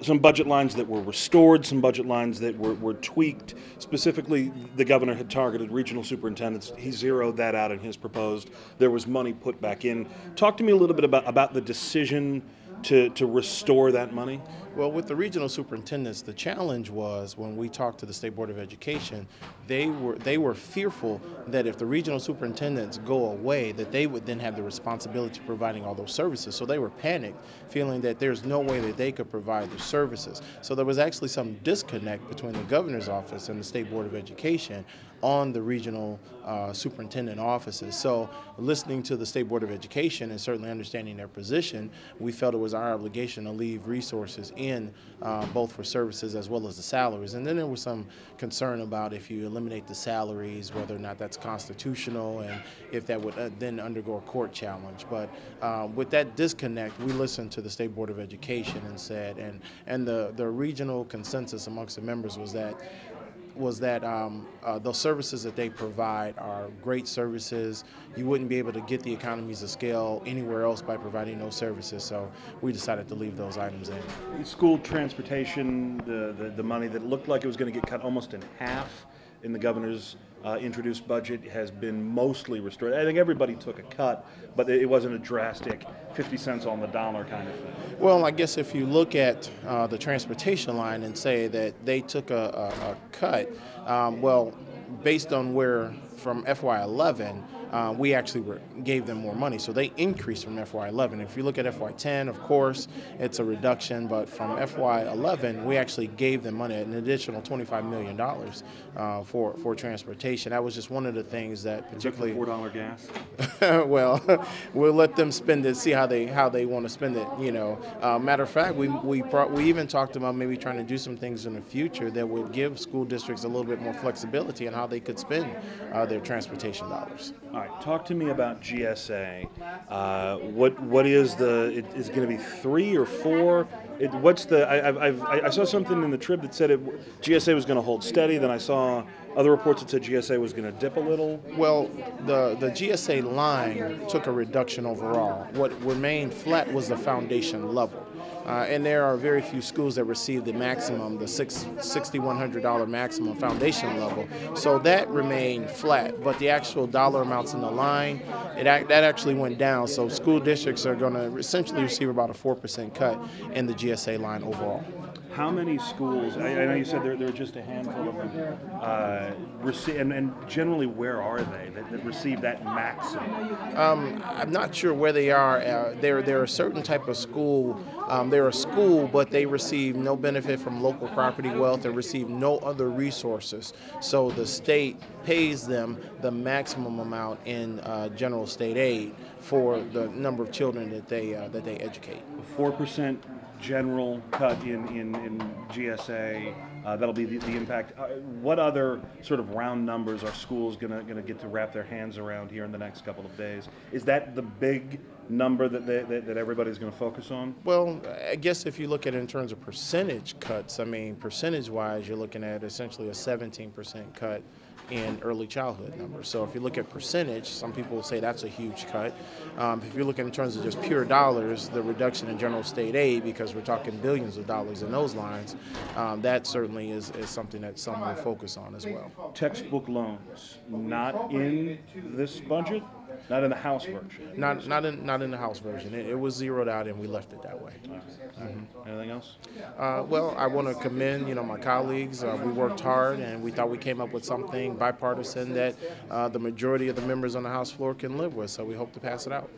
Some budget lines that were restored, some budget lines that were tweaked. Specifically, the governor had targeted regional superintendents. He zeroed that out in his proposed. There was money put back in. Talk to me a little bit about the decision to restore that money. Well, with the regional superintendents, the challenge was when we talked to the State Board of Education, they were fearful that if the regional superintendents go away, that they would then have the responsibility of providing all those services. So they were panicked, feeling that there's no way that they could provide the services. So there was actually some disconnect between the governor's office and the State Board of Education on the regional superintendent offices. So listening to the State Board of Education and certainly understanding their position, we felt it was our obligation to leave resources in both for services as well as the salaries. And then there was some concern about if you eliminate the salaries, whether or not that's constitutional and if that would then undergo a court challenge. But with that disconnect, we listened to the State Board of Education and said, and the regional consensus amongst the members was that the services that they provide are great services. You wouldn't be able to get the economies of scale anywhere else by providing those services, so we decided to leave those items in. School transportation, the money that looked like it was going to get cut almost in half in the governor's introduced budget has been mostly restored. I think everybody took a cut, but it wasn't a drastic 50 cents on the dollar kind of thing. Well, I guess if you look at the transportation line and say that they took a cut, well, based on where from FY11, we actually gave them more money. So they increased from FY11. If you look at FY10, of course, it's a reduction, but from FY11, we actually gave them money, an additional $25 million for transportation. That was just one of the things that particularly... $4 gas? Well, we'll let them spend it, see how they want to spend it, you know. Matter of fact, we even talked about maybe trying to do some things in the future that would give school districts a little bit more flexibility in how they could spend their transportation dollars. All right, talk to me about GSA. What is is it going to be 3 or 4? I saw something in the Trib that said GSA was going to hold steady. Then I saw other reports that said GSA was going to dip a little. Well, the GSA line took a reduction overall. What remained flat was the foundation level. And there are very few schools that receive the maximum, the $6,100 maximum foundation level. So that remained flat, but the actual dollar amounts in the line, that actually went down. So school districts are going to essentially receive about a 4% cut in the GSA line overall. How many schools, I know you said there are just a handful of them, and generally where are they that receive that maximum? I'm not sure where they are. They're a certain type of school. They're a school, but they receive no benefit from local property wealth and receive no other resources. So the state pays them the maximum amount in general state aid for the number of children that they educate. 4% general cut in GSA. That'll be the impact. What other sort of round numbers are schools going to get to wrap their hands around here in the next couple of days? Is that the big number that everybody's going to focus on? Well, I guess if you look at it in terms of percentage cuts, I mean, percentage-wise, you're looking at essentially a 17% cut in early childhood numbers. So if you look at percentage, some people will say that's a huge cut. If you look in terms of just pure dollars, the reduction in general state aid, because we're talking billions of dollars in those lines, that certainly is something that some will focus on as well. Textbook loans, not in this budget? Not in the House version? Not in the House version. It was zeroed out and we left it that way. Anything else? Well, I want to commend my colleagues. We worked hard and we thought we came up with something bipartisan that the majority of the members on the House floor can live with. So we hope to pass it out.